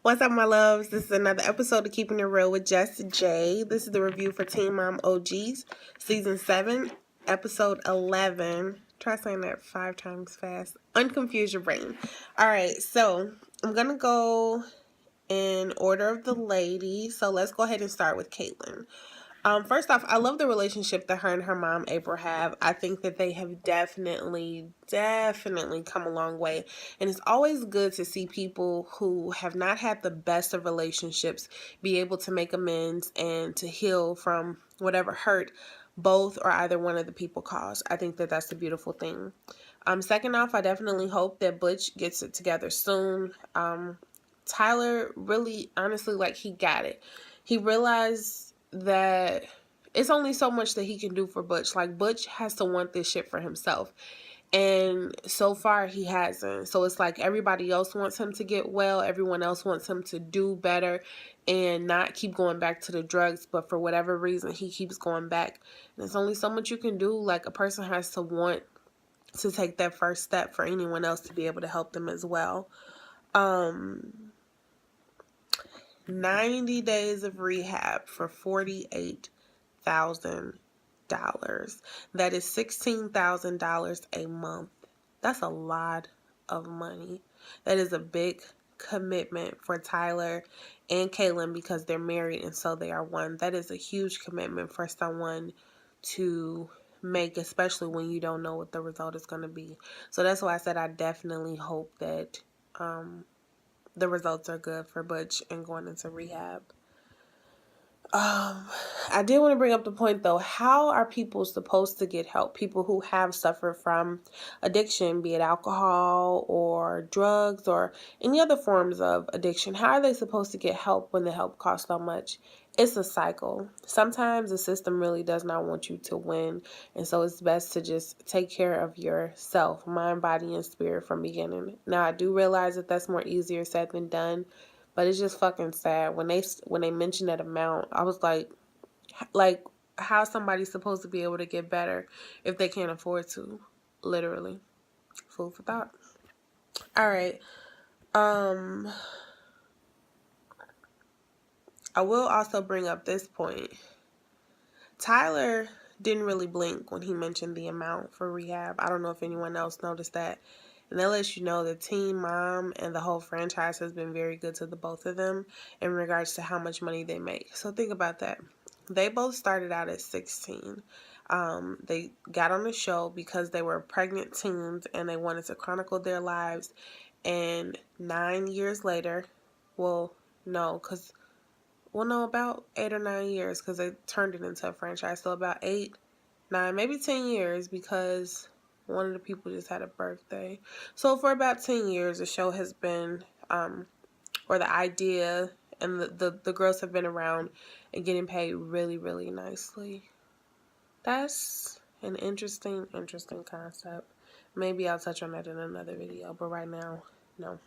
What's up, my loves? This is another episode of Keeping It Real with Jess J. This is the review for Teen Mom OGs, Season 7, Episode 11. Try saying that 5 times fast. Unconfuse your brain. Alright, so I'm going to go in order of the ladies. So let's go ahead and start with Caitlyn. First off, I love the relationship that her and her mom, April, have. I think that they have definitely come a long way. And it's always good to see people who have not had the best of relationships be able to make amends and to heal from whatever hurt both or either one of the people caused. I think that that's a beautiful thing. Second off, I definitely hope that Butch gets it together soon. Tyler really, honestly, he got it. He realized that it's only so much that he can do for Butch. Butch has to want this shit for himself. And so far, he hasn't. So it's like everybody else wants him to get well. Everyone else wants him to do better and not keep going back to the drugs. But for whatever reason, he keeps going back. And there's only so much you can do. A person has to want to take that first step for anyone else to be able to help them as well. 90 days of rehab for $48,000. That is $16,000 a month. That's a lot of money. That is a big commitment for Tyler and Caitlyn because they're married and so they are one. That is a huge commitment for someone to make, especially when you don't know what the result is going to be. So that's why I said I definitely hope that the results are good for Butch and going into rehab. I did want to bring up the point though, how are people supposed to get help? People who have suffered from addiction, be it alcohol or drugs or any other forms of addiction, how are they supposed to get help when the help costs so much? It's a cycle. Sometimes the system really does not want you to win, and so it's best to just take care of yourself, mind, body, and spirit from beginning. Now, I do realize that that's more easier said than done, but it's just fucking sad. When they mentioned that amount, I was like, how somebody's supposed to be able to get better if they can't afford to? Literally. Food for thought. All right. I will also bring up this point. Tyler didn't really blink when he mentioned the amount for rehab. I don't know if anyone else noticed that. And that lets you know that Teen Mom and the whole franchise has been very good to the both of them in regards to how much money they make. So think about that. They both started out at 16. They got on the show because they were pregnant teens and they wanted to chronicle their lives. And 9 years later, about 8 or 9 years because they turned it into a franchise. So about 8, 9, maybe 10 years because one of the people just had a birthday. So for about 10 years, the show has been, or the idea and the girls have been around and getting paid really, really nicely. That's an interesting concept. Maybe I'll touch on that in another video, but right now, no.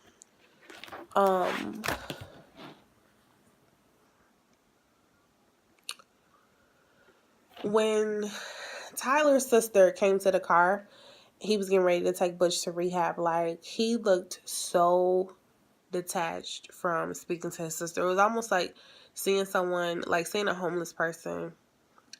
When Tyler's sister came to the car, he was getting ready to take Butch to rehab. He looked so detached from speaking to his sister. It was almost like seeing someone, seeing a homeless person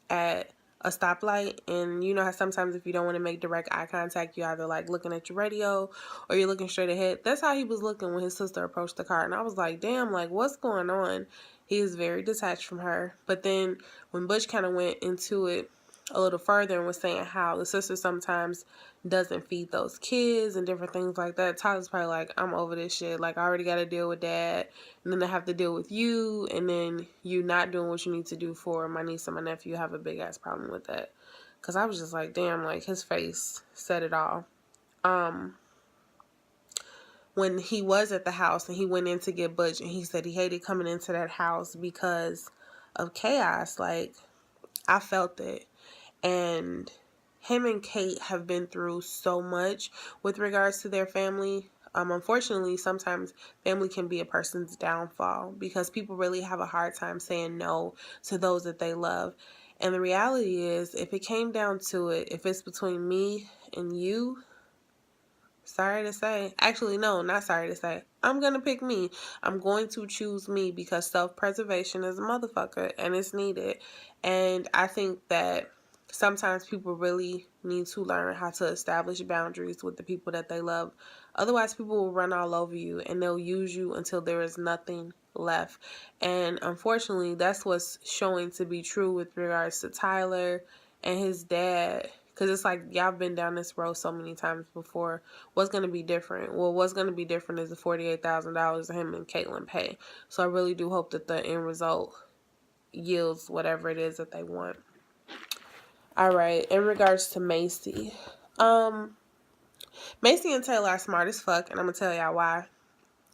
at a stoplight, and you know how sometimes if you don't want to make direct eye contact, you're either looking at your radio or you're looking straight ahead. That's how he was looking when his sister approached the car, and I was like, damn, what's going on? He is very detached from her. But then when Butch kind of went into it a little further and was saying how the sister sometimes doesn't feed those kids and different things like that, Tyler's probably like, I'm over this shit. I already got to deal with dad, and then I have to deal with you, and then you not doing what you need to do for my niece and my nephew. Have a big ass problem with that. Because I was just like, damn, his face said it all. When he was at the house and he went in to get Butch, and he said he hated coming into that house because of chaos, I felt it. And him and Kate have been through so much with regards to their family. Unfortunately, sometimes family can be a person's downfall because people really have a hard time saying no to those that they love. And the reality is, if it came down to it, if it's between me and you, sorry to say. Actually, no, not sorry to say. I'm going to pick me. I'm going to choose me because self-preservation is a motherfucker and it's needed. And I think that sometimes people really need to learn how to establish boundaries with the people that they love. Otherwise, people will run all over you and they'll use you until there is nothing left. And unfortunately, that's what's showing to be true with regards to Tyler and his dad. Because it's like, y'all been down this road so many times before. What's going to be different? Well, what's going to be different is the $48,000 him and Caitlyn pay. So I really do hope that the end result yields whatever it is that they want. All right, in regards to Maci. Maci and Taylor are smart as fuck, and I'm going to tell y'all why.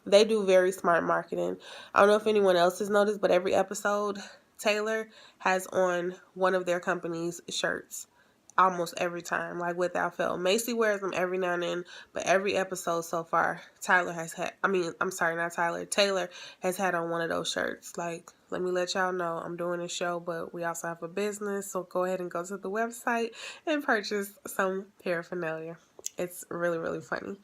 They do very smart marketing. I don't know if anyone else has noticed, but every episode, Taylor has on one of their company's shirts. Almost every time, like without fail. Maci wears them every now and then, but every episode so far, Taylor has had on one of those shirts. Like, let me let y'all know I'm doing a show, but we also have a business, so go ahead and go to the website and purchase some paraphernalia. It's really, really funny.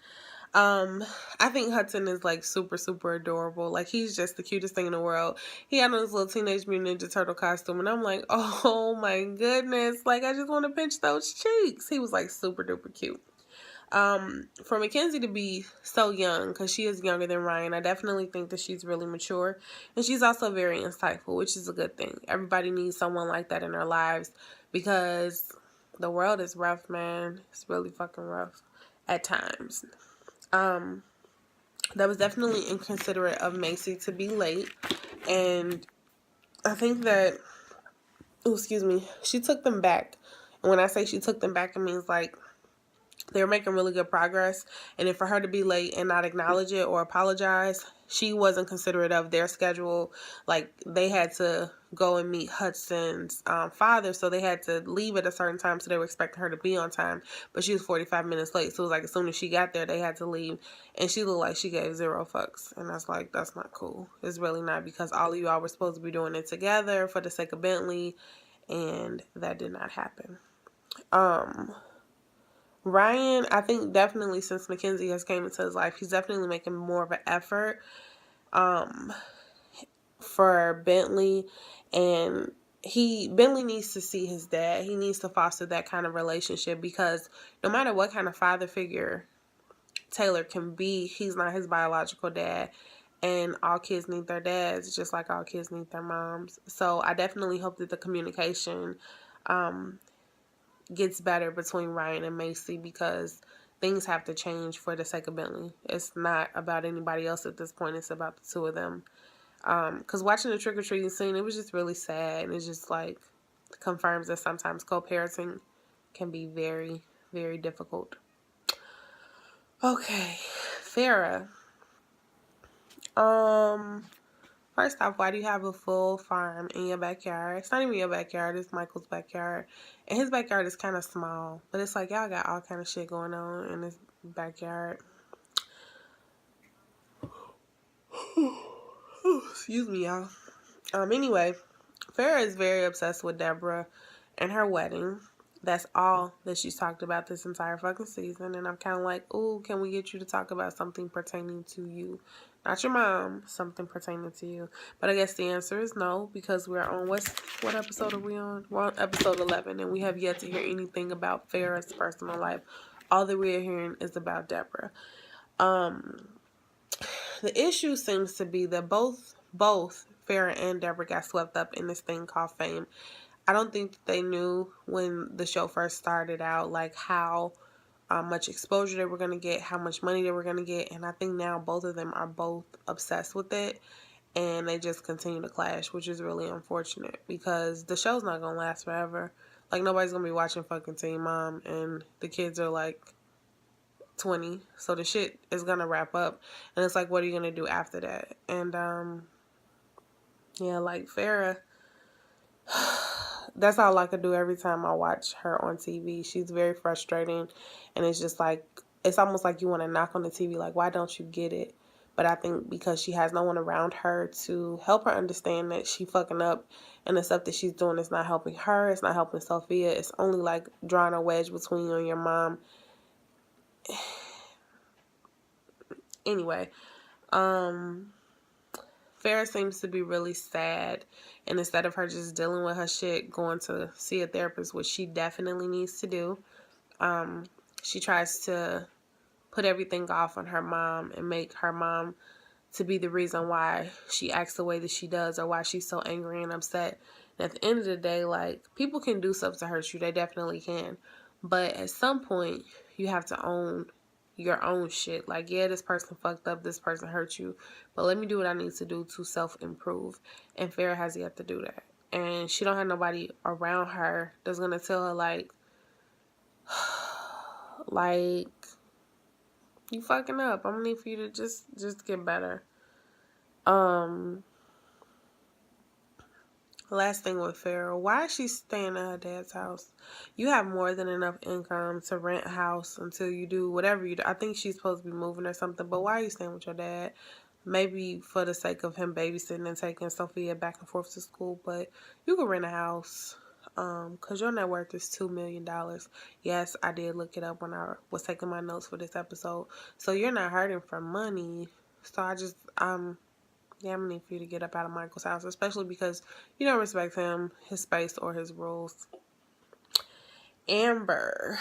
I think Hudson is like super, super adorable. Like, he's just the cutest thing in the world. He had on his little Teenage Mutant Ninja Turtle costume, and I'm like, oh my goodness, like, I just want to pinch those cheeks. He was like super duper cute. For Mackenzie to be so young, because she is younger than Ryan, I definitely think that she's really mature, and she's also very insightful, which is a good thing. Everybody needs someone like that in their lives, because the world is rough, man. It's really fucking rough at times. That was definitely inconsiderate of Maci to be late, and I think that, she took them back. And when I say she took them back, it means like they were making really good progress, and then for her to be late and not acknowledge it or apologize, she wasn't considerate of their schedule. Like, they had to go and meet Hudson's father, so they had to leave at a certain time, so they were expecting her to be on time, but she was 45 minutes late, so it was like as soon as she got there, they had to leave, and she looked like she gave zero fucks, and that's like, that's not cool. It's really not, because all of you all were supposed to be doing it together for the sake of Bentley, and that did not happen. Ryan, I think definitely since Mackenzie has came into his life, he's definitely making more of an effort for Bentley, and Bentley needs to see his dad. He needs to foster that kind of relationship, because no matter what kind of father figure Taylor can be, he's not his biological dad, and all kids need their dads just like all kids need their moms. So I definitely hope that the communication gets better between Ryan and Maci, because things have to change for the sake of Bentley. It's not about anybody else at this point. It's about the two of them. Because watching the trick-or-treating scene, it was just really sad. And it just like confirms that sometimes co-parenting can be very, very difficult. Okay, Farrah. First off, why do you have a full farm in your backyard? It's not even your backyard, it's Michael's backyard. And his backyard is kind of small, but it's like y'all got all kind of shit going on in his backyard. Excuse me, y'all. Anyway, Farrah is very obsessed with Deborah and her wedding. That's all that she's talked about this entire fucking season. And I'm kind of like, ooh, can we get you to talk about something pertaining to you? Not your mom, something pertaining to you. But I guess the answer is no, because we're on, what episode are we on? We're on episode 11, and we have yet to hear anything about Farrah's personal life. All that we're hearing is about Deborah. The issue seems to be that both Farrah and Deborah got swept up in this thing called fame. I don't think that they knew when the show first started out, like how much exposure they were going to get, how much money they were going to get. And I think now both of them are both obsessed with it. And they just continue to clash, which is really unfortunate, because the show's not going to last forever. Like, nobody's going to be watching fucking Teen Mom, and the kids are like 20. So the shit is going to wrap up. And it's like, what are you going to do after that? And, yeah, like Farrah, that's all I could do every time I watch her on TV. She's very frustrating, and it's just like, it's almost like you want to knock on the TV, like, why don't you get it? But I think because she has no one around her to help her understand that she fucking up, and the stuff that she's doing is not helping her, it's not helping Sophia, it's only like drawing a wedge between you and your mom. Anyway, Farrah seems to be really sad, and instead of her just dealing with her shit, going to see a therapist, which she definitely needs to do, she tries to put everything off on her mom and make her mom to be the reason why she acts the way that she does or why she's so angry and upset. And at the end of the day, like, people can do stuff to hurt you. They definitely can. But at some point, you have to own your own shit. Like, yeah, this person fucked up, this person hurt you, but let me do what I need to do to self-improve. And Farrah has yet to do that. And she don't have nobody around her that's gonna tell her, like, you fucking up. I'm gonna need for you to just get better. Last thing with Farrah, why is she staying at her dad's house? You have more than enough income to rent a house until you do whatever you do. I think she's supposed to be moving or something, but why are you staying with your dad? Maybe for the sake of him babysitting and taking Sophia back and forth to school, but you can rent a house. Because your net worth is $2 million. Yes, I did look it up when I was taking my notes for this episode. So you're not hurting for money. So I'm gonna need for you to get up out of Michael's house, especially because you don't respect him, his space, or his rules. Amber.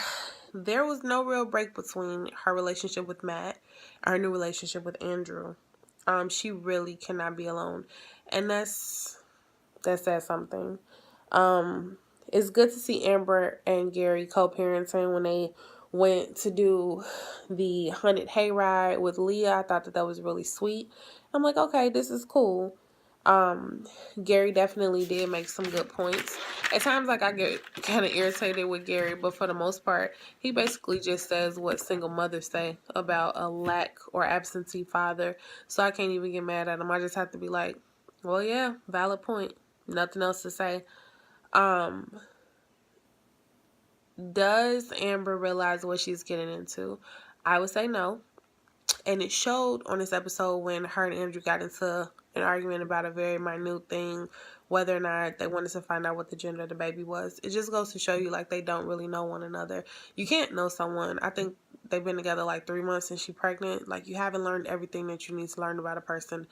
There was no real break between her relationship with Matt and her new relationship with Andrew. She really cannot be alone. And that says something. It's good to see Amber and Gary co-parenting. When they went to do the haunted hayride with Leah, I thought that was really sweet. I'm like, okay, this is cool. Gary definitely did make some good points. At times, like, I get kind of irritated with Gary, but for the most part, he basically just says what single mothers say about a lack or absentee father. So I can't even get mad at him. I just have to be like, well, yeah, valid point. Nothing else to say. Does Amber realize what she's getting into? I would say no. And it showed on this episode when her and Andrew got into an argument about a very minute thing, whether or not they wanted to find out what the gender of the baby was. It just goes to show you, like, they don't really know one another. You can't know someone. I think they've been together like 3 months and she's pregnant. Like, you haven't learned everything that you need to learn about a person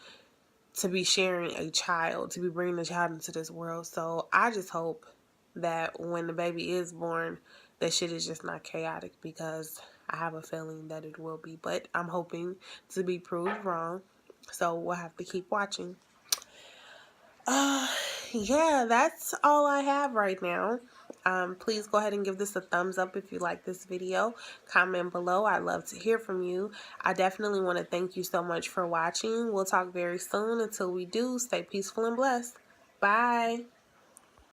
to be sharing a child, to be bringing a child into this world. So I just hope that when the baby is born, that shit is just not chaotic, because I have a feeling that it will be. But I'm hoping to be proved wrong. So we'll have to keep watching. Yeah, that's all I have right now. Please go ahead and give this a thumbs up if you like this video. Comment below. I'd love to hear from you. I definitely want to thank you so much for watching. We'll talk very soon. Until we do, stay peaceful and blessed. Bye.